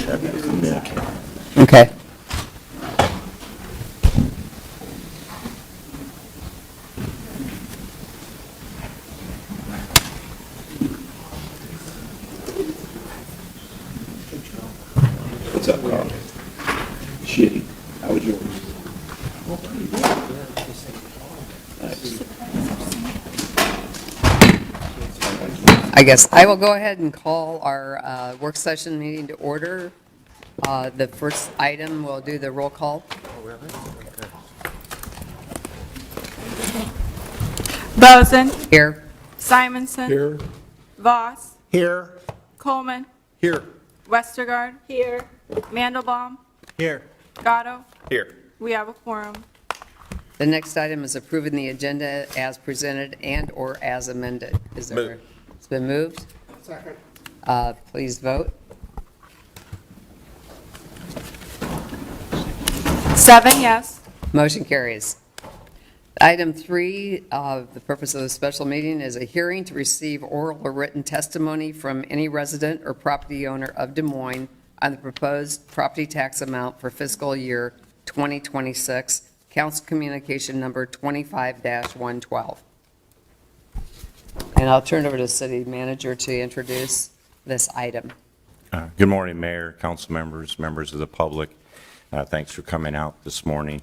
have to communicate. Okay. What's up, Carl? Shitty. How was yours? I guess I will go ahead and call our work session meeting to order. The first item, we'll do the roll call. Boson. Here. Simonson. Here. Voss. Here. Coleman. Here. Westergaard. Here. Mandelbaum. Here. Gatto. Here. We have a quorum. The next item is approving the agenda as presented and/or as amended. Is there? Move. It's been moved. Second. Please vote. 7 yes. Motion carries. Item 3, the purpose of the special meeting is a hearing to receive oral or written testimony from any resident or property owner of Des Moines on the proposed property tax amount for fiscal year 2026, Council Communication Number 25-112. And I'll turn it over to the city manager to introduce this item. Good morning, Mayor, council members, members of the public. Thanks for coming out this morning.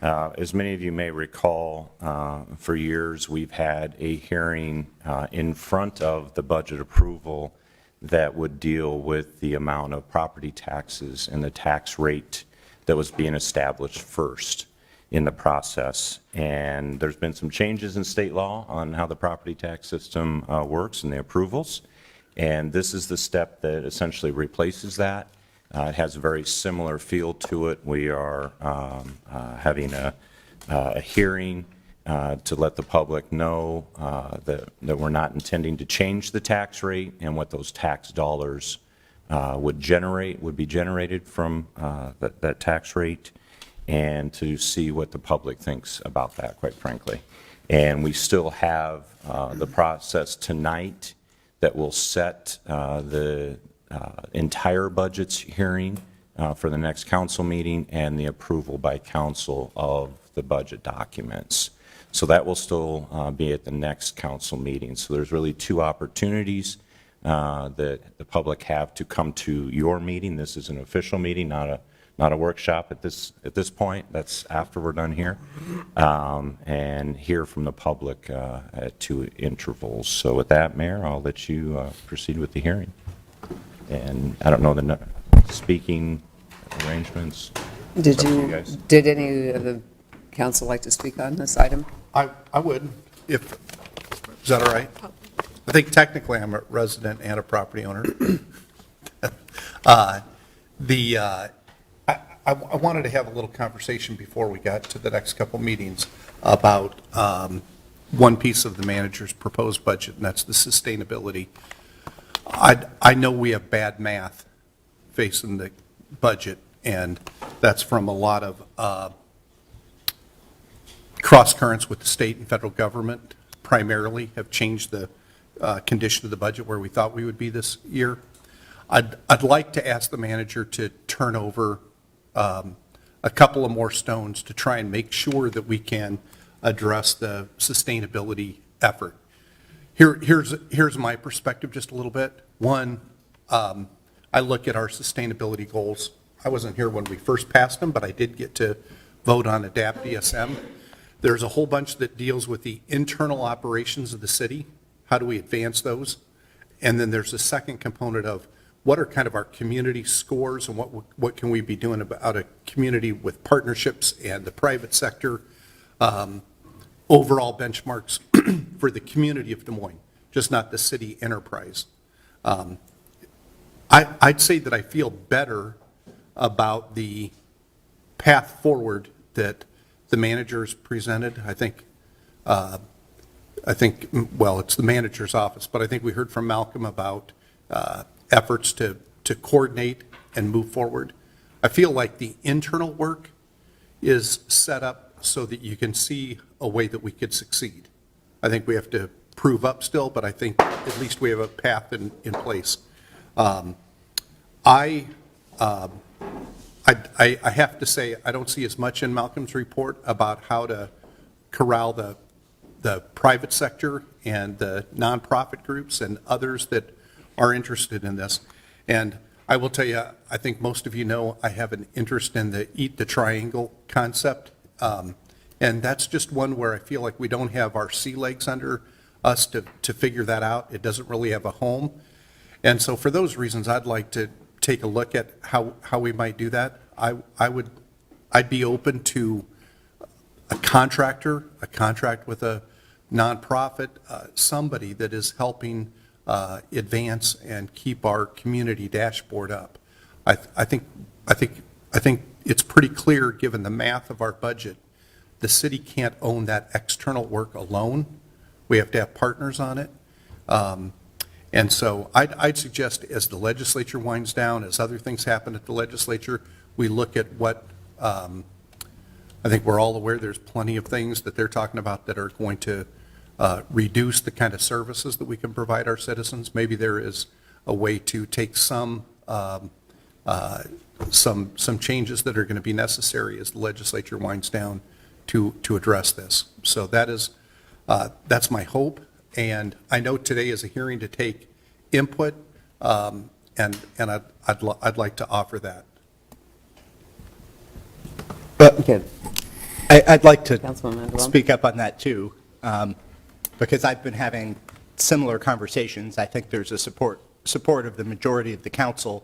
As many of you may recall, for years we've had a hearing in front of the budget approval that would deal with the amount of property taxes and the tax rate that was being established first in the process. And there's been some changes in state law on how the property tax system works and the approvals. And this is the step that essentially replaces that. It has a very similar feel to it. We are having a hearing to let the public know that we're not intending to change the tax rate and what those tax dollars would be generated from that tax rate, and to see what the public thinks about that, quite frankly. And we still have the process tonight that will set the entire budgets hearing for the next council meeting and the approval by council of the budget documents. So that will still be at the next council meeting. So there's really two opportunities that the public have to come to your meeting. This is an official meeting, not a workshop at this point. That's after we're done here, and hear from the public at 2 intervals. So with that, Mayor, I'll let you proceed with the hearing. And I don't know the speaking arrangements. Did Up to you guys. did any of the council like to speak on this item? I would, is that all right? I think technically I'm a resident and a property owner. I wanted to have a little conversation before we got to the next couple meetings about one piece of the manager's proposed budget, and that's the sustainability. I know we have bad math facing the budget, and that's from a lot of cross currents with the state and federal government primarily have changed the condition of the budget where we thought we would be this year. I'd like to ask the manager to turn over a couple of more stones to try and make sure that we can address the sustainability effort. Here's my perspective just a little bit. One, I look at our sustainability goals. I wasn't here when we first passed them, but I did get to vote on ADAPT DSM. There's a whole bunch that deals with the internal operations of the city. How do we advance those? And then there's a second component of what are kind of our community scores and what can we be doing about a community with partnerships and the private sector, overall benchmarks for the community of Des Moines, just not the city enterprise. I'd say that I feel better about the path forward that the manager's presented. I think, well, it's the manager's office, but I think we heard from Malcolm about efforts to coordinate and move forward. I feel like the internal work is set up so that you can see a way that we could succeed. I think we have to prove up still, but I think at least we have a path in place. I I have to say, I don't see as much in Malcolm's report about how to corral the private sector and the nonprofit groups and others that are interested in this. And I will tell you, I think most of you know, I have an interest in the Eat the Triangle concept. And that's just one where I feel like we don't have our sea legs under us to figure that out. It doesn't really have a home. And so for those reasons, I'd like to take a look at how we might do that. I'd be open to a contract with a nonprofit, somebody that is helping advance and keep our community dashboard up. I think it's pretty clear, given the math of our budget, the city can't own that external work alone. We have to have partners on it. And so I'd suggest, as the legislature winds down, as other things happen at the legislature, we look at what, I think we're all aware there's plenty of things that they're talking about that are going to reduce the kind of services that we can provide our citizens. Maybe there is a way to take some changes that are going to be necessary as the legislature winds down to address this. So that's my hope. And I know today is a hearing to take input, and I'd like to offer that. Okay. I'd like to Councilman Mandelbaum. speak up on that too, because I've been having similar conversations. I think there's a support of the majority of the council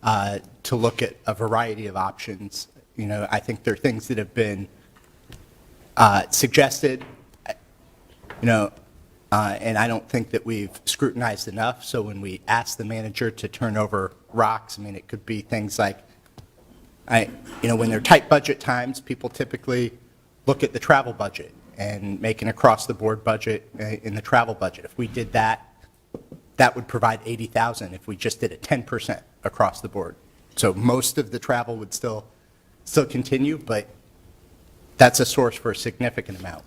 to look at a variety of options. You know, I think there are things that have been suggested, and I don't think that we've scrutinized enough. So when we ask the manager to turn over rocks, I mean, it could be things like, when they're tight budget times, people typically look at the travel budget and make an across-the-board budget in the travel budget. If we did that, that would provide $80,000 if we just did a 10% across the board. So most of the travel would still continue, but that's a source for a significant amount.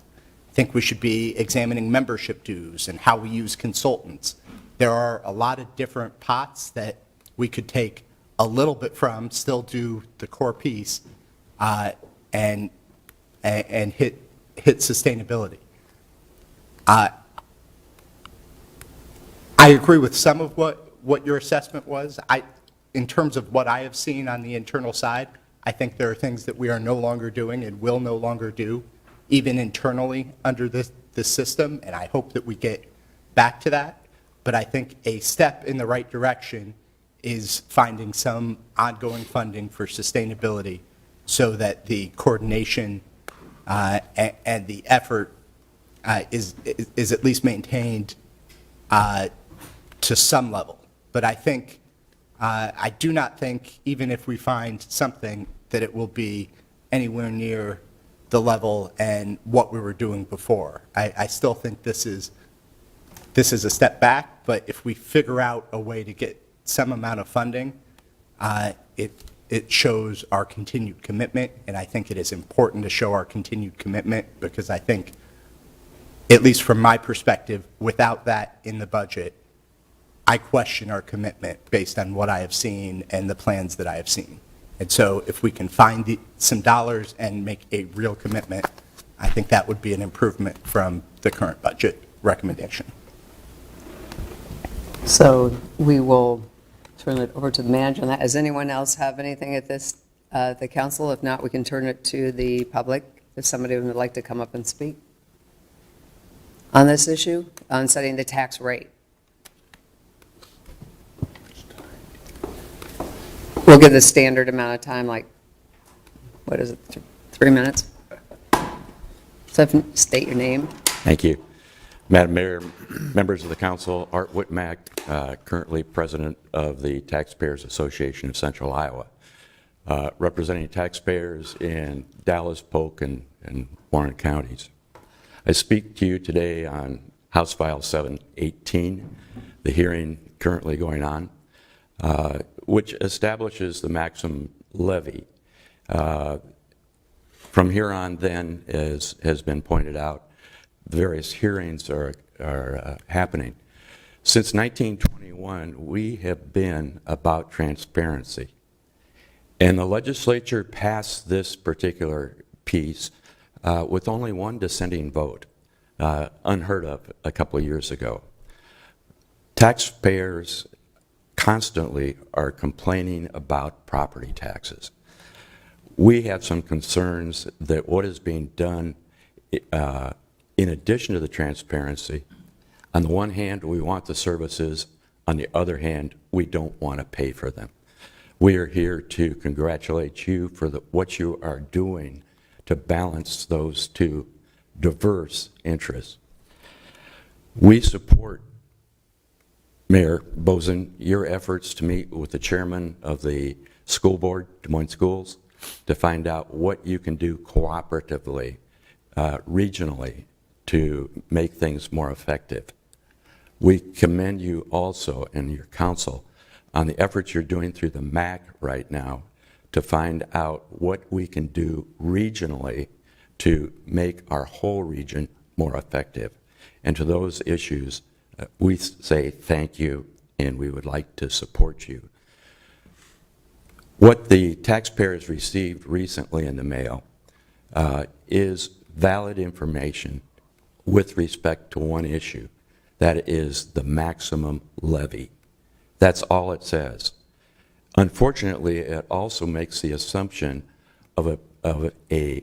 I think we should be examining membership dues and how we use consultants. There are a lot of different pots that we could take a little bit from, still do the core piece, and hit sustainability. I agree with some of what your assessment was. In terms of what I have seen on the internal side, I think there are things that we are no longer doing and will no longer do, even internally under this system, and I hope that we get back to that. But I think a step in the right direction is finding some ongoing funding for sustainability so that the coordination and the effort is at least maintained to some level. But I think, I do not think, even if we find something, that it will be anywhere near the level and what we were doing before. I still think this is a step back, but if we figure out a way to get some amount of funding, it shows our continued commitment, and I think it is important to show our continued commitment because I think, at least from my perspective, without that in the budget, I question our commitment based on what I have seen and the plans that I have seen. And so if we can find some dollars and make a real commitment, I think that would be an improvement from the current budget recommendation. So we will turn it over to the manager on that. Does anyone else have anything at the council? If not, we can turn it to the public, if somebody would like to come up and speak on this issue, on setting the tax rate. We'll give the standard amount of time, like, what is it, 3 minutes? So state your name. Thank you. Madam Mayor, members of the council, Art Whitmack, currently president of the Taxpayers Association of Central Iowa, representing taxpayers in Dallas, Polk, and Warren counties. I speak to you today on House File 718, the hearing currently going on, which establishes the maximum levy. From here on then, as has been pointed out, the various hearings are happening. Since 1921, we have been about transparency. And the legislature passed this particular piece with only one dissenting vote, unheard of a couple of years ago. Taxpayers constantly are complaining about property taxes. We have some concerns that what is being done, in addition to the transparency, on the one hand, we want the services, on the other hand, we don't want to pay for them. We are here to congratulate you for what you are doing to balance those two diverse interests. We support, Mayor Bozen, your efforts to meet with the chairman of the school board, Des Moines Schools, to find out what you can do cooperatively, regionally, to make things more effective. We commend you also and your council on the efforts you're doing through the MAC right now to find out what we can do regionally to make our whole region more effective. And to those issues, we say thank you, and we would like to support you. What the taxpayers received recently in the mail is valid information with respect to one issue. That is the maximum levy. That's all it says. Unfortunately, it also makes the assumption of an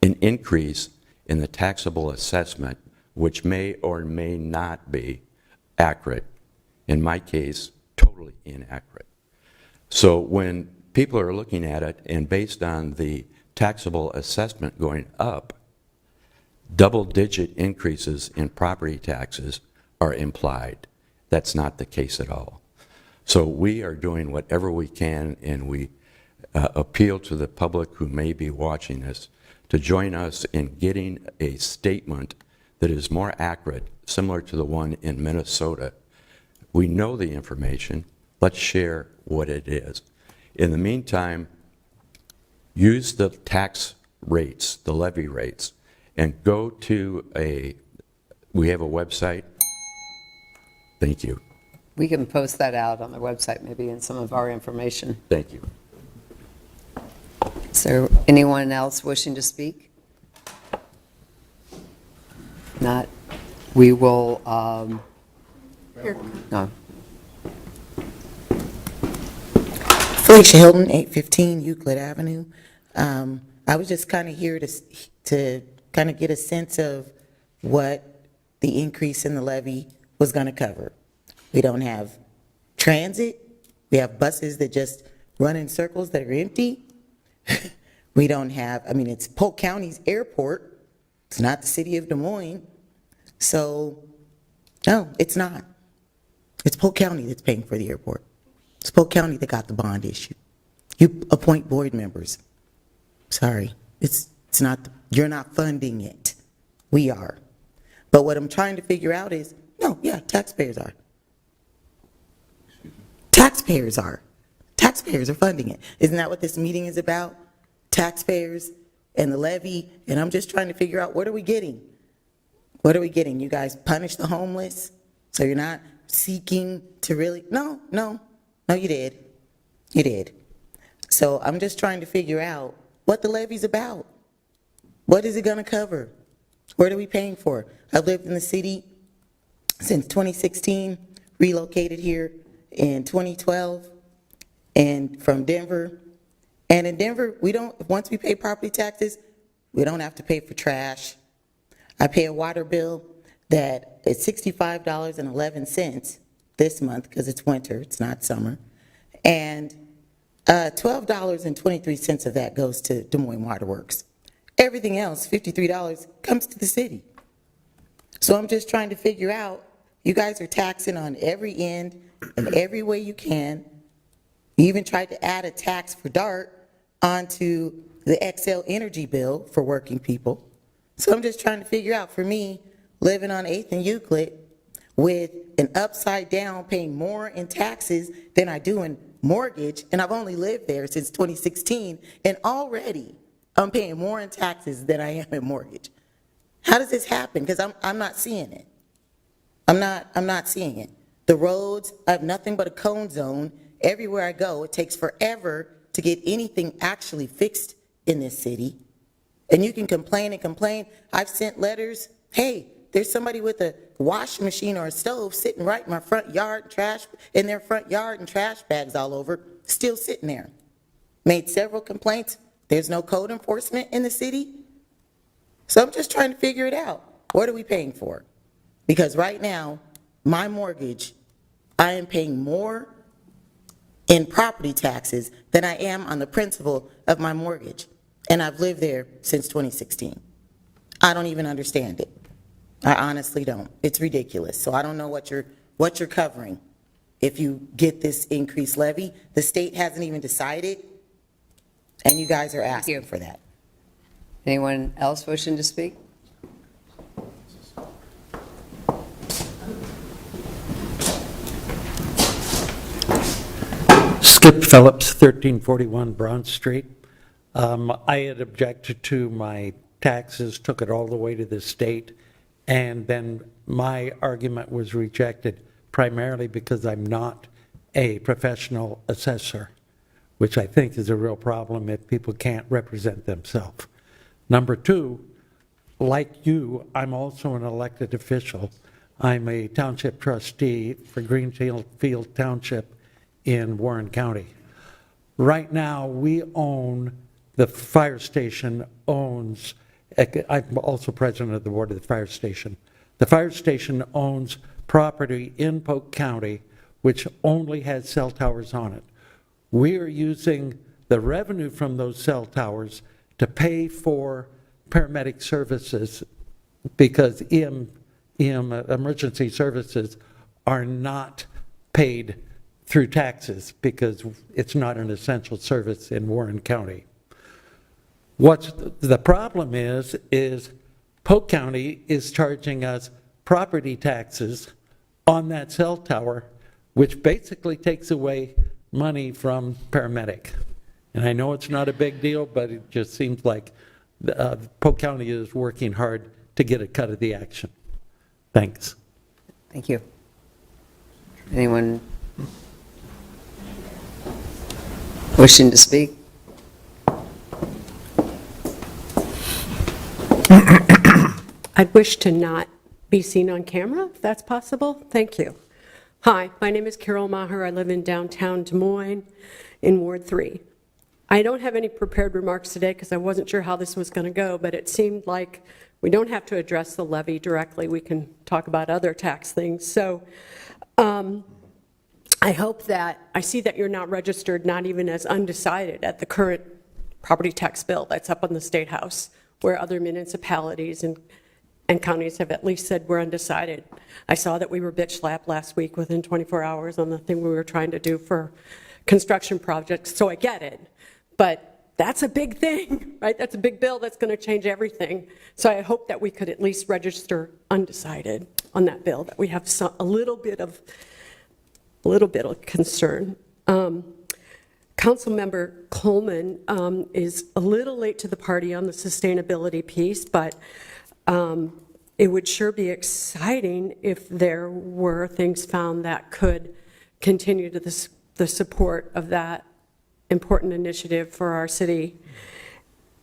increase in the taxable assessment, which may or may not be accurate. In my case, totally inaccurate. So when people are looking at it, and based on the taxable assessment going up, double-digit increases in property taxes are implied. That's not the case at all. So we are doing whatever we can, and we appeal to the public who may be watching this to join us in getting a statement that is more accurate, similar to the one in Minnesota. We know the information. Let's share what it is. In the meantime, use the tax rates, the levy rates, and go to we have a website. Thank you. We can post that out on the website, maybe in some of our information. Thank you. Is there anyone else wishing to speak? Not, we will, no. Felicia Hilton, 815 Euclid Avenue. I was just kind of here to kind of get a sense of what the increase in the levy was going to cover. We don't have transit. We have buses that just run in circles that are empty. We don't have, I mean, it's Polk County's airport. It's not the city of Des Moines. So, no, it's not. It's Polk County that's paying for the airport. It's Polk County that got the bond issue. You appoint board members. Sorry, it's not, you're not funding it. We are. But what I'm trying to figure out is, no, yeah, taxpayers are. Taxpayers are. Taxpayers are funding it. Isn't that what this meeting is about? Taxpayers and the levy, and I'm just trying to figure out, what are we getting? What are we getting? You guys punish the homeless, so you're not seeking to really, no, you did. You did. So I'm just trying to figure out what the levy's about. What is it gonna cover? What are we paying for? I've lived in the city since 2016, relocated here in 2012, and from Denver. And in Denver, once we pay property taxes, we don't have to pay for trash. I pay a water bill that is $65.11 this month, because it's winter, it's not summer. And $12.23 of that goes to Des Moines Water Works. Everything else, $53, comes to the city. So I'm just trying to figure out, you guys are taxing on every end and every way you can. You even tried to add a tax for DART onto the Xcel Energy bill for working people. So I'm just trying to figure out, for me, living on 8th and Euclid with an upside down, paying more in taxes than I do in mortgage, and I've only lived there since 2016, and already I'm paying more in taxes than I am in mortgage. How does this happen? Because I'm not seeing it. I'm not seeing it. The roads, I have nothing but a cone zone. Everywhere I go, it takes forever to get anything actually fixed in this city. And you can complain and complain. I've sent letters, hey, there's somebody with a washing machine or a stove sitting right in my front yard, in their front yard, and trash bags all over, still sitting there. Made several complaints. There's no code enforcement in the city. So I'm just trying to figure it out. What are we paying for? Because right now, my mortgage, I am paying more in property taxes than I am on the principal of my mortgage. And I've lived there since 2016. I don't even understand it. I honestly don't. It's ridiculous. So I don't know what you're covering if you get this increased levy. The state hasn't even decided, and you guys are asking for that. Anyone else wishing to speak? Skip Phillips, 1341 Broad Street. I had objected to my taxes, took it all the way to the state, and then my argument was rejected primarily because I'm not a professional assessor, which I think is a real problem if people can't represent themselves. Number two, like you, I'm also an elected official. I'm a township trustee for Greenfield Township in Warren County. Right now, we own, the fire station owns, I'm also president of the board of the fire station. The fire station owns property in Polk County which only has cell towers on it. We are using the revenue from those cell towers to pay for paramedic services because emergency services are not paid through taxes because it's not an essential service in Warren County. What's the problem is Polk County is charging us property taxes on that cell tower, which basically takes away money from paramedic. And I know it's not a big deal, but it just seems like Polk County is working hard to get a cut of the action. Thanks. Thank you. Anyone wishing to speak? I'd wish to not be seen on camera, if that's possible. Thank you. Hi, my name is Carol Maher. I live in downtown Des Moines in Ward 3. I don't have any prepared remarks today because I wasn't sure how this was going to go, but it seemed like we don't have to address the levy directly. We can talk about other tax things. So I hope that, I see that you're not registered, not even as undecided at the current property tax bill that's up on the State House, where other municipalities and counties have at least said we're undecided. I saw that we were bitch slapped last week within 24 hours on the thing we were trying to do for construction projects, so I get it. But that's a big thing, right? That's a big bill that's going to change everything. So I hope that we could at least register undecided on that bill, that we have a little bit of concern. Councilmember Coleman is a little late to the party on the sustainability piece, but it would sure be exciting if there were things found that could continue to the support of that important initiative for our city.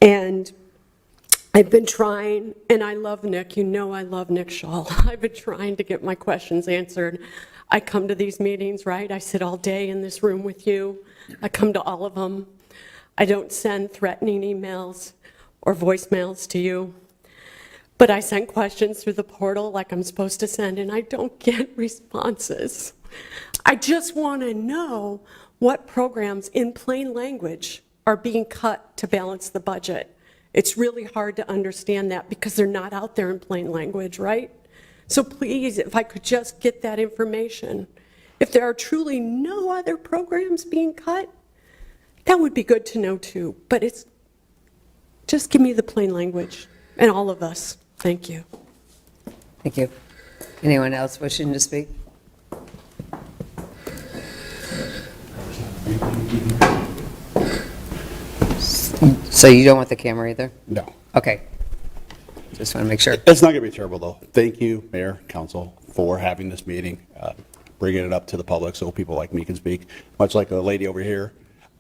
And I've been trying, and I love Nick, you know I love Nick Shaw. I've been trying to get my questions answered. I come to these meetings, right? I sit all day in this room with you. I come to all of them. I don't send threatening emails or voicemails to you, but I send questions through the portal like I'm supposed to send, and I don't get responses. I just want to know what programs in plain language are being cut to balance the budget. It's really hard to understand that because they're not out there in plain language, right? So please, if I could just get that information. If there are truly no other programs being cut, that would be good to know too. But it's, just give me the plain language, and all of us. Thank you. Thank you. Anyone else wishing to speak? So you don't want the camera either? No. Okay. Just want to make sure. It's not going to be terrible, though. Thank you, Mayor, Council, for having this meeting, bringing it up to the public so people like me can speak. Much like the lady over here,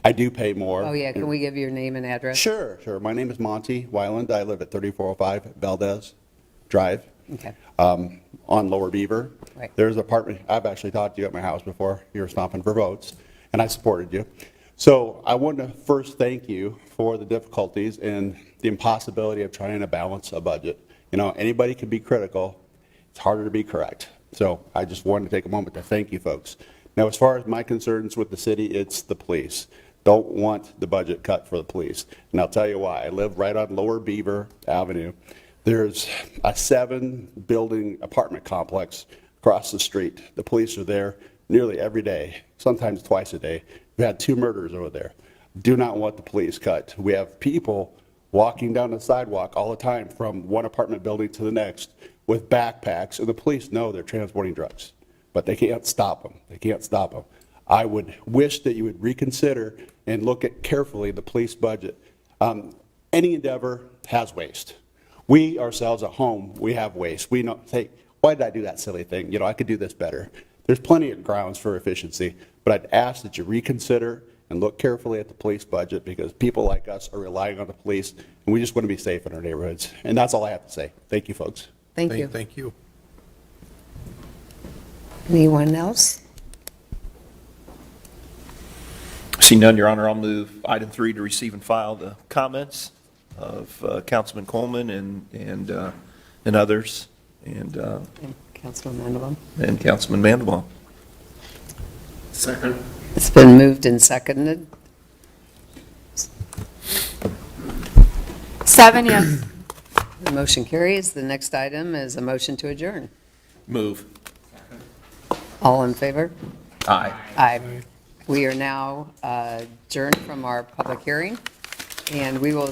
I do pay more. Oh, yeah, can we give your name and address? Sure, sure. My name is Monty Weiland. I live at 3405 Valdez Drive. Okay. On Lower Beaver. Right. There's an apartment, I've actually talked to you at my house before, you were stomping for votes, and I supported you. So I want to first thank you for the difficulties and the impossibility of trying to balance a budget. You know, anybody can be critical, it's harder to be correct. So I just wanted to take a moment to thank you folks. Now, as far as my concerns with the city, it's the police. Don't want the budget cut for the police. And I'll tell you why. I live right on Lower Beaver Avenue. There's a 7-building apartment complex across the street. The police are there nearly every day, sometimes twice a day. We've had 2 murders over there. Do not want the police cut. We have people walking down the sidewalk all the time from one apartment building to the next with backpacks, and the police know they're transporting drugs, but they can't stop them. They can't stop them. I would wish that you would reconsider and look at carefully the police budget. Any endeavor has waste. We ourselves at home, we have waste. We know, say, why did I do that silly thing? You know, I could do this better. There's plenty of grounds for efficiency, but I'd ask that you reconsider and look carefully at the police budget, because people like us are relying on the police, and we just want to be safe in our neighborhoods. And that's all I have to say. Thank you, folks. Thank you. Thank you. Anyone else? See none, Your Honor, I'll move item 3 to receive and file the comments of Councilman Coleman and others, and Councilman Mandelbaum? Councilman Mandelbaum. Second. It's been moved and seconded. 7 yes. The motion carries. The next item is a motion to adjourn. Move. All in favor? Aye. Aye. We are now adjourned from our public hearing, and we will